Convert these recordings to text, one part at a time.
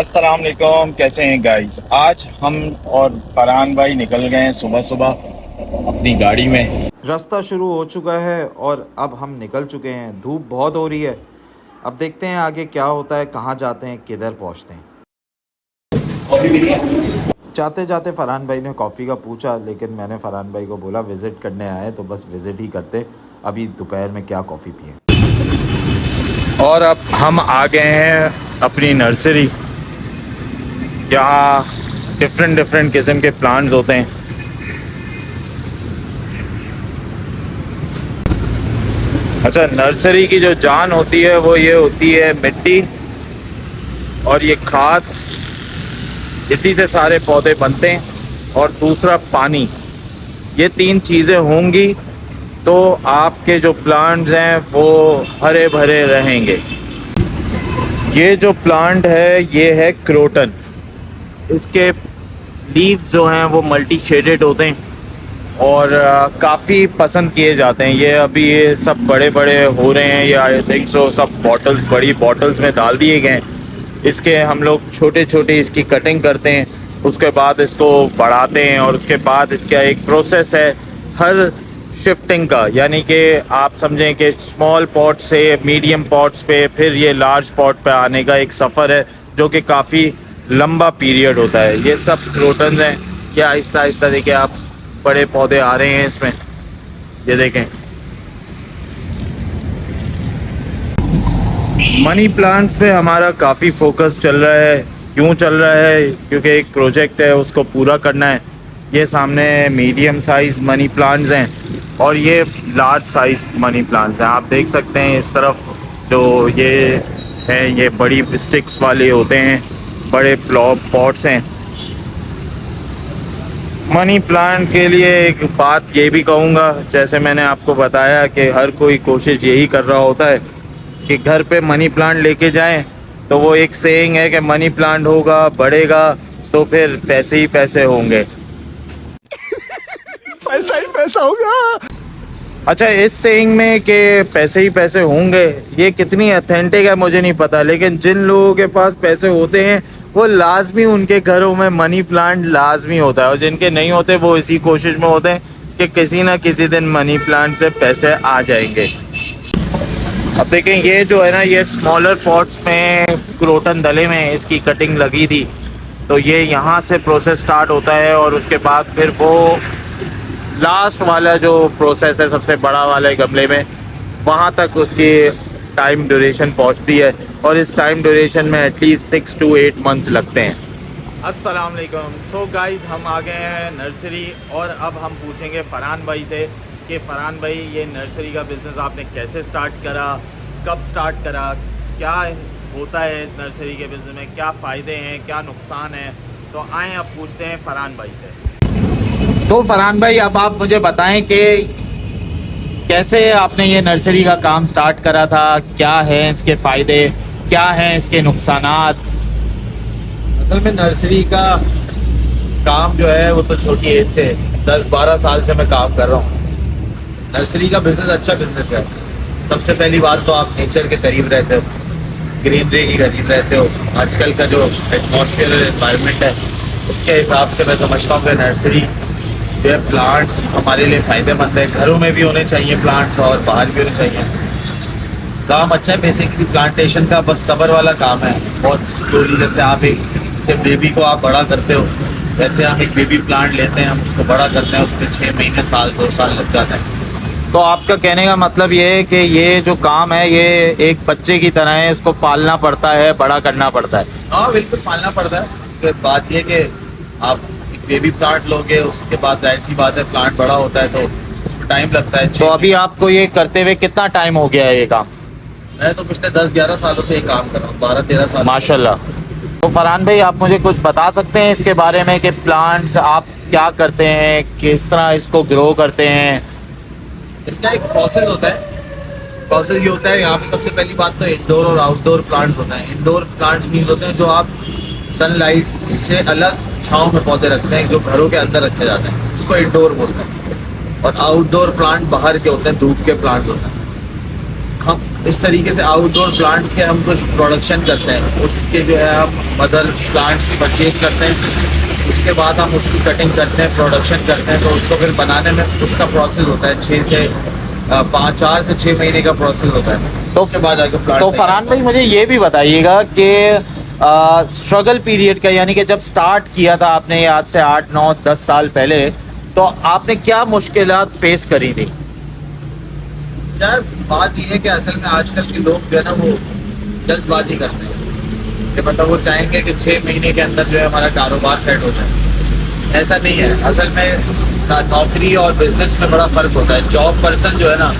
अस्सलाम वालेकुम, कैसे हैं गाइस। आज हम और फरहान भाई निकल गए हैं सुबह सुबह अपनी गाड़ी में। रास्ता शुरू हो चुका है और अब हम निकल चुके हैं। धूप बहुत हो रही है। अब देखते हैं आगे क्या होता है, कहाँ जाते हैं, किधर पहुँचते हैं। जाते जाते फ़रहान भाई ने कॉफ़ी का पूछा, लेकिन मैंने फ़रहान भाई को बोला विज़िट करने आए तो बस विज़िट ही करते, अभी दोपहर में क्या कॉफ़ी पिए। और अब हम आ गए हैं अपनी नर्सरी। यहाँ डिफरेंट डिफरेंट किस्म के प्लांट्स होते हैं। अच्छा, नर्सरी की जो जान होती है वो ये होती है मिट्टी और ये खाद, इसी से सारे पौधे बनते हैं। और दूसरा पानी। ये तीन चीज़ें होंगी तो आपके जो प्लांट्स हैं वो हरे भरे रहेंगे। ये जो प्लांट है ये है क्रोटन। इसके लीव्स जो हैं वो मल्टी शेडेड होते हैं और काफ़ी पसंद किए जाते हैं। ये अभी ये सब बड़े बड़े हो रहे हैं, या आई थिंक सो सब बॉटल्स, बड़ी बॉटल्स में डाल दिए गए हैं। इसके हम लोग छोटे छोटे इसकी कटिंग करते हैं, उसके बाद इसको बढ़ाते हैं और उसके बाद इसका एक प्रोसेस है हर शिफ्टिंग का। यानी कि आप समझें कि स्मॉल पॉट से मीडियम पॉट्स पे, फिर ये लार्ज पॉट पे आने का एक सफ़र है जो कि काफ़ी लंबा पीरियड होता है। ये सब क्रोटन्स हैं। क्या आहिस्ता आहिस्ता देखिए आप, बड़े पौधे आ रहे हैं इसमें, ये देखें। मनी प्लांट्स पे हमारा काफ़ी फोकस चल रहा है। क्यों चल रहा है? क्योंकि एक प्रोजेक्ट है, उसको पूरा करना है। ये सामने मीडियम साइज मनी प्लांट्स हैं और ये लार्ज साइज मनी प्लांट्स हैं। आप देख सकते हैं इस तरफ जो ये हैं, ये बड़ी स्टिक्स वाले होते हैं, बड़े पॉट्स हैं। मनी प्लांट के लिए एक बात ये भी कहूँगा, जैसे मैंने आपको बताया कि हर कोई कोशिश यही कर रहा होता है कि घर पे मनी प्लांट लेके जाएं। तो वो एक सेइंग है कि मनी प्लांट होगा, बढ़ेगा तो फिर पैसे ही पैसे होंगे। पैसा ही पैसा होगा। अच्छा, इस सेइंग में कि पैसे ही पैसे होंगे, ये कितनी ऑथेंटिक है मुझे नहीं पता, लेकिन जिन लोगों के पास पैसे होते हैं वो लाजमी उनके घरों में मनी प्लांट लाजमी होता है, और जिनके नहीं होते वो इसी कोशिश में होते हैं कि किसी ना किसी दिन मनी प्लांट से पैसे आ जाएंगे। अब देखें, ये जो है ना, ये स्मॉलर पॉट्स में क्रोटन डले में इसकी कटिंग लगी थी, तो ये यहाँ से प्रोसेस स्टार्ट होता है और उसके बाद फिर वो लास्ट वाला जो प्रोसेस है सबसे बड़ा वाले गमले में, वहाँ तक उसकी टाइम ड्यूरेशन पहुँचती है। और इस टाइम ड्यूरेशन में एटलीस्ट 6 to 8 मंथ्स लगते हैं। अस्सलाम वालेकुम। सो गाइस, हम आ गए हैं नर्सरी और अब हम पूछेंगे फ़रहान भाई से कि फ़रहान भाई, ये नर्सरी का बिज़नेस आपने कैसे स्टार्ट करा, कब स्टार्ट करा, क्या होता है इस नर्सरी के बिज़नेस में, क्या फ़ायदे हैं, क्या नुकसान है। तो आएँ अब पूछते हैं फ़रहान भाई से। तो फ़रहान भाई, अब आप मुझे बताएं कि कैसे आपने ये नर्सरी का काम स्टार्ट करा था, क्या है इसके फ़ायदे, क्या हैं इसके नुकसानात। असल में नर्सरी का काम जो है वो तो छोटी एज से 10-12 साल से मैं काम कर रहा हूँ। नर्सरी का बिजनेस अच्छा बिजनेस है। सबसे पहली बात तो आप नेचर के करीब रहते हो, ग्रीनरी के करीब रहते हो। आजकल का जो एटमॉस्फेयर और एनवायरनमेंट है उसके हिसाब से मैं समझता हूँ कि नर्सरी जो है, प्लांट्स हमारे लिए फ़ायदेमंद है। घरों में भी होने चाहिए प्लांट्स और बाहर भी होने चाहिए। काम अच्छा है बेसिकली प्लांटेशन का, बस सब्र वाला काम है। बहुत स्लोली, जैसे आप एक से बेबी को आप बड़ा करते हो, वैसे हम एक बेबी प्लांट लेते हैं, हम उसको बड़ा करते हैं, उसमें 6 महीने, साल, 2 साल लग जाता है। तो आपका कहने का मतलब ये है कि ये जो काम है ये एक बच्चे की तरह है, इसको पालना पड़ता है, बड़ा करना पड़ता है। हाँ बिल्कुल, पालना पड़ता है। तो बात ये कि आप एक बेबी प्लांट लोगे, उसके बाद जाहिर सी बात है प्लांट बड़ा होता है तो उसमें टाइम लगता है। तो अभी आपको ये करते हुए कितना टाइम हो गया है ये काम? मैं तो पिछले 10-11 सालों से ये काम कर रहा हूँ, 12-13 साल। माशाल्लाह। तो फरहान भाई, आप मुझे कुछ बता सकते हैं इसके बारे में कि प्लांट्स आप क्या करते हैं, किस तरह इसको ग्रो करते हैं? इसका एक प्रोसेस होता है। प्रोसेस ये होता है, यहाँ पे सबसे पहली बात तो इंडोर और आउटडोर प्लांट्स होता है। इंडोर प्लांट्स मीन्स होते हैं जो आप सनलाइट से अलग छांव में पौधे रखते हैं, जो घरों के अंदर रखे जाते हैं, उसको इंडोर बोलते हैं। और आउटडोर प्लांट बाहर के होते हैं, धूप के प्लांट्स होते हैं। हम इस तरीके से आउटडोर प्लांट्स के हम कुछ प्रोडक्शन करते हैं, उसके जो है हम मदर प्लांट्स परचेज करते हैं, उसके बाद हम उसकी कटिंग करते हैं, प्रोडक्शन करते हैं, तो उसको फिर बनाने में उसका प्रोसेस होता है 4 से 6 महीने का प्रोसेस होता है। तो उसके बाद आगे प्लांट तो फरहान भाई मुझे ये भी बताइएगा कि स्ट्रगल पीरियड का, यानी कि जब स्टार्ट किया था आपने ये आज से 8, 9, 10 साल पहले, तो आपने क्या मुश्किलात फेस करी थी? यार बात ये है कि असल में आजकल के लोग जो है ना वो जल्दबाजी करते हैं कि मतलब वो चाहेंगे कि 6 महीने के अंदर जो है हमारा कारोबार सेट हो जाए। ऐसा नहीं है। असल में नौकरी और बिजनेस में बड़ा फ़र्क होता है। जॉब पर्सन जो है ना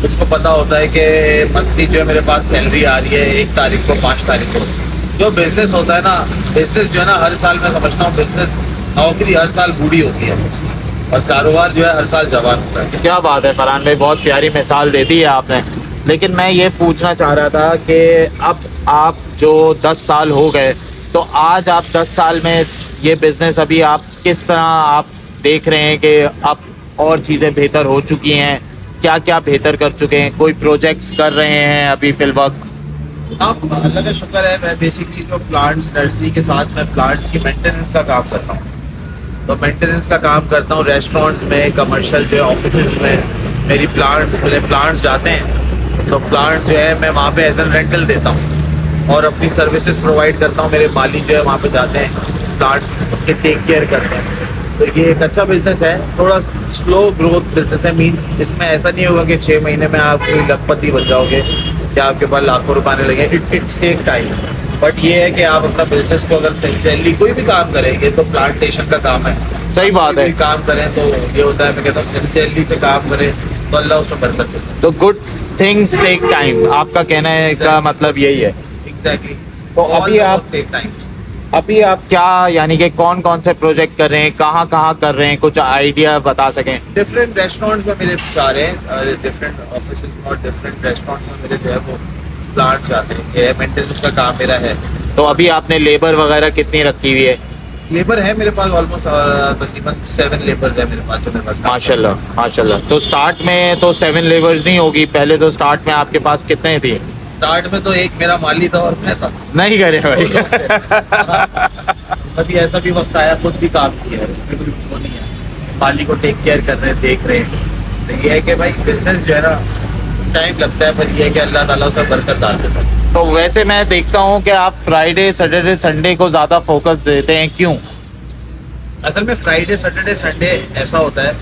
उसको पता होता है कि मंथली जो है मेरे पास सैलरी आ रही है 1 तारीख को, 5 तारीख को। जो बिजनेस होता है ना, बिजनेस जो है ना हर साल मैं समझता हूँ बिजनेस, नौकरी हर साल बूढ़ी होती है और कारोबार जो है हर साल जवान होता है। क्या बात है फरहान भाई, बहुत प्यारी मिसाल दे दी है आपने। लेकिन मैं ये पूछना चाह रहा था कि अब आप जो 10 साल हो गए, तो आज आप 10 साल में ये बिज़नेस अभी आप किस तरह आप देख रहे हैं कि अब और चीज़ें बेहतर हो चुकी हैं? क्या क्या बेहतर कर चुके हैं? कोई प्रोजेक्ट्स कर रहे हैं अभी फिलवक्त? अब अल्लाह का शुक्र है, मैं बेसिकली जो प्लांट्स नर्सरी के साथ मैं प्लांट्स की मेंटेनेंस का काम करता हूँ। तो मेंटेनेंस का काम करता हूँ रेस्टोरेंट्स में, कमर्शियल जो है ऑफिसेज में मेरे प्लांट्स जाते हैं। तो प्लांट जो है मैं वहाँ पे एज एन रेंटल देता हूँ और अपनी सर्विसेज प्रोवाइड करता हूँ। मेरे माली जो है वहाँ पे जाते हैं, प्लांट्स के टेक केयर करते हैं। तो ये एक अच्छा बिजनेस है, थोड़ा स्लो ग्रोथ बिजनेस है। मीन्स इसमें ऐसा नहीं होगा कि 6 महीने में आप कोई लखपति बन जाओगे या आपके पास लाखों रुपए आने लगे। It's take time. बट ये है कि आप अपना बिजनेस को अगर सिंसियरली कोई भी काम करेंगे, तो प्लांटेशन का काम है, सही बात है। काम करें तो ये होता है, मैं कहता हूँ सिंसियरली से काम करें तो अल्लाह उसमें बरकत देता है। तो गुड थिंग्स टेक टाइम, आपका कहना है का मतलब यही है। एग्जैक्टली। तो अभी आप क्या, यानी कि कौन कौन से प्रोजेक्ट कर रहे हैं, कहाँ कहाँ कर रहे हैं, कुछ आइडिया बता सकें? डिफरेंट रेस्टोरेंट्स में मेरे सारे डिफरेंट ऑफिसेज में और डिफरेंट रेस्टोरेंट्स में मेरे जो है वो प्लांट्स जाते हैं। ये मेंटेनेंस का काम मेरा है। तो अभी आपने लेबर वगैरह कितनी रखी हुई है? लेबर है मेरे पास ऑलमोस्ट तकरीबन 7 लेबर्स है मेरे पास जो मेरे पास काम माशाल्लाह माशाल्लाह। तो स्टार्ट में तो 7 लेबर्स नहीं होगी, पहले तो स्टार्ट में आपके पास कितने थी? स्टार्ट में तो एक मेरा माली था और मैं था। नहीं करे भाई। अभी ऐसा भी वक्त आया, खुद भी काम किया है, इसमें कोई वो नहीं है। माली को टेक केयर कर रहे हैं, देख रहे हैं। तो ये है कि भाई बिजनेस जो है ना टाइम लगता है, पर ये है कि अल्लाह ताला उसमें बरकत डाल देता है। तो वैसे मैं देखता हूँ कि आप फ्राइडे, सैटरडे, संडे को ज़्यादा फोकस देते हैं, क्यों? असल में फ्राइडे, सैटरडे, संडे ऐसा होता है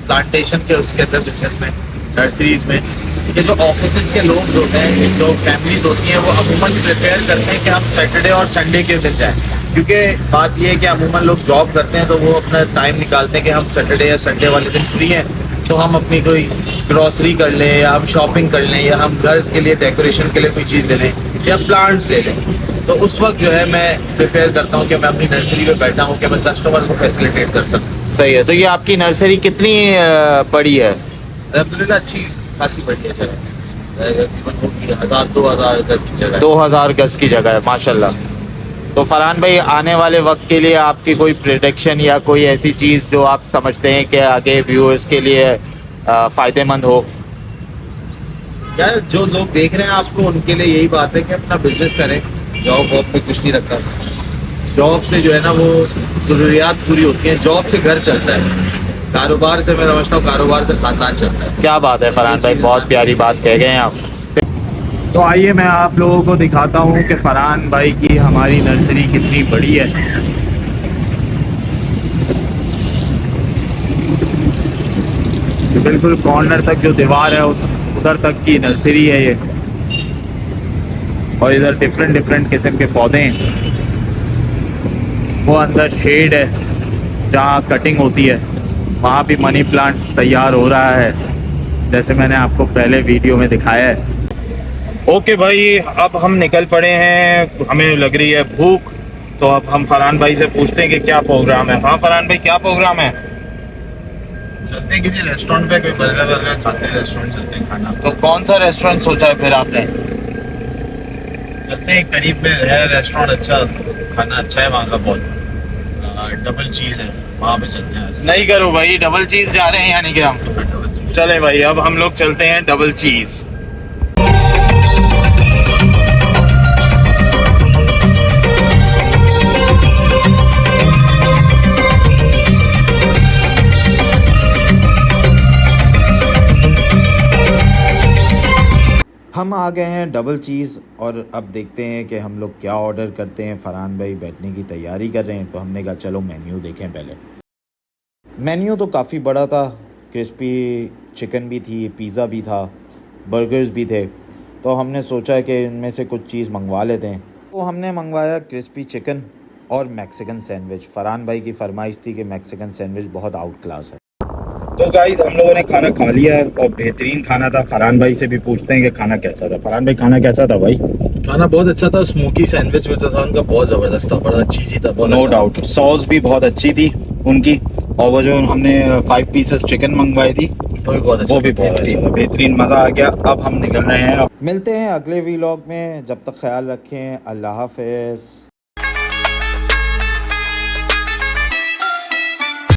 प्लांटेशन के उसके अंदर बिजनेस में, नर्सरीज में, ये जो ऑफिसेज के लोग होते हैं, जो फैमिलीज होती हैं, वो अमूमन प्रेफर करते हैं कि हम सैटरडे और संडे के दिन जाएं। क्योंकि बात ये है कि अमूमन लोग जॉब करते हैं, तो वो अपना टाइम निकालते हैं कि हम सैटरडे या संडे वाले दिन फ्री हैं, तो हम अपनी कोई ग्रॉसरी कर लें या हम शॉपिंग कर लें या हम घर के लिए डेकोरेशन के लिए कोई चीज़ ले लें या प्लांट्स ले लें। तो उस वक्त जो है मैं प्रेफर करता हूँ कि मैं अपनी नर्सरी में बैठा हूँ कि मैं कस्टमर को फैसिलिटेट कर सकूँ। सही है। तो ये आपकी नर्सरी कितनी बड़ी है? अल्हम्दुलिल्लाह अच्छी खासी बढ़िया जगह है, तकरीबन होगी 1000-2000 गज की जगह है। 2000 गज की जगह है, माशाल्लाह। तो फरहान भाई, आने वाले वक्त के लिए आपकी कोई प्रेडिक्शन या कोई ऐसी चीज़ जो आप समझते हैं कि आगे व्यूअर्स के लिए फ़ायदेमंद हो? यार जो लोग देख रहे हैं आपको, उनके लिए यही बात है कि अपना बिजनेस करें। जॉब वॉब पे कुछ नहीं रखा। जॉब से जो है ना वो ज़रूरियात पूरी होती हैं, जॉब से घर चलता है, कारोबार से मैं समझता हूँ कारोबार से खानदान चलता है। क्या बात है फरहान भाई, बहुत प्यारी बात कह गए हैं आप। तो आइए मैं आप लोगों को दिखाता हूँ कि फरहान भाई की हमारी नर्सरी कितनी बड़ी है। तो बिल्कुल कॉर्नर तक जो दीवार है उस उधर तक की नर्सरी है ये, और इधर डिफरेंट किस्म के पौधे हैं। वो अंदर शेड है जहाँ कटिंग होती है, वहाँ भी मनी प्लांट तैयार हो रहा है, जैसे मैंने आपको पहले वीडियो में दिखाया है। ओके भाई, अब हम निकल पड़े हैं, हमें लग रही है भूख, तो अब हम फरहान भाई से पूछते हैं कि क्या प्रोग्राम है। हाँ फरहान भाई, क्या प्रोग्राम है? चलते हैं किसी रेस्टोरेंट पे, कोई बर्गर खाते हैं, रेस्टोरेंट चलते हैं खाना। तो कौन सा रेस्टोरेंट सोचा है फिर आपने? चलते हैं, करीब में है रेस्टोरेंट, अच्छा खाना अच्छा है वहाँ का, बहुत डबल चीज़ है, वहाँ पे चलते हैं। नहीं करो भाई, डबल चीज़ जा रहे हैं यानी कि हम। डबल चीज़। चले भाई, अब हम लोग चलते हैं डबल चीज़। हम आ गए हैं डबल चीज़ और अब देखते हैं कि हम लोग क्या ऑर्डर करते हैं। फरहान भाई बैठने की तैयारी कर रहे हैं तो हमने कहा चलो मेन्यू देखें पहले। मेन्यू तो काफ़ी बड़ा था, क्रिस्पी चिकन भी थी, पिज़्ज़ा भी था, बर्गर्स भी थे। तो हमने सोचा कि इनमें से कुछ चीज़ मंगवा लेते हैं। तो हमने मंगवाया क्रिस्पी चिकन और मैक्सिकन सैंडविच। फरहान भाई की फरमाइश थी कि मैक्सिकन सैंडविच बहुत आउट क्लास है। तो गाइस हम लोगों ने खाना खा लिया है और बेहतरीन खाना था। फरहान भाई से भी पूछते हैं कि खाना कैसा था। फरहान भाई खाना कैसा था भाई? खाना बहुत अच्छा था, स्मोकी सैंडविच भी था उनका, बहुत जबरदस्त था, बड़ा चीज़ी था, बहुत नो अच्छा। डाउट। सॉस भी बहुत अच्छी थी उनकी, और वो जो हमने 5 पीसेस चिकन मंगवाई थी वो भी बहुत अच्छा, वो भी बहुत अच्छा था, बेहतरीन, मज़ा आ गया। अब हम निकल रहे हैं। मिलते हैं अगले व्लॉग में, जब तक ख्याल रखें, अल्लाह हाफ़िज़।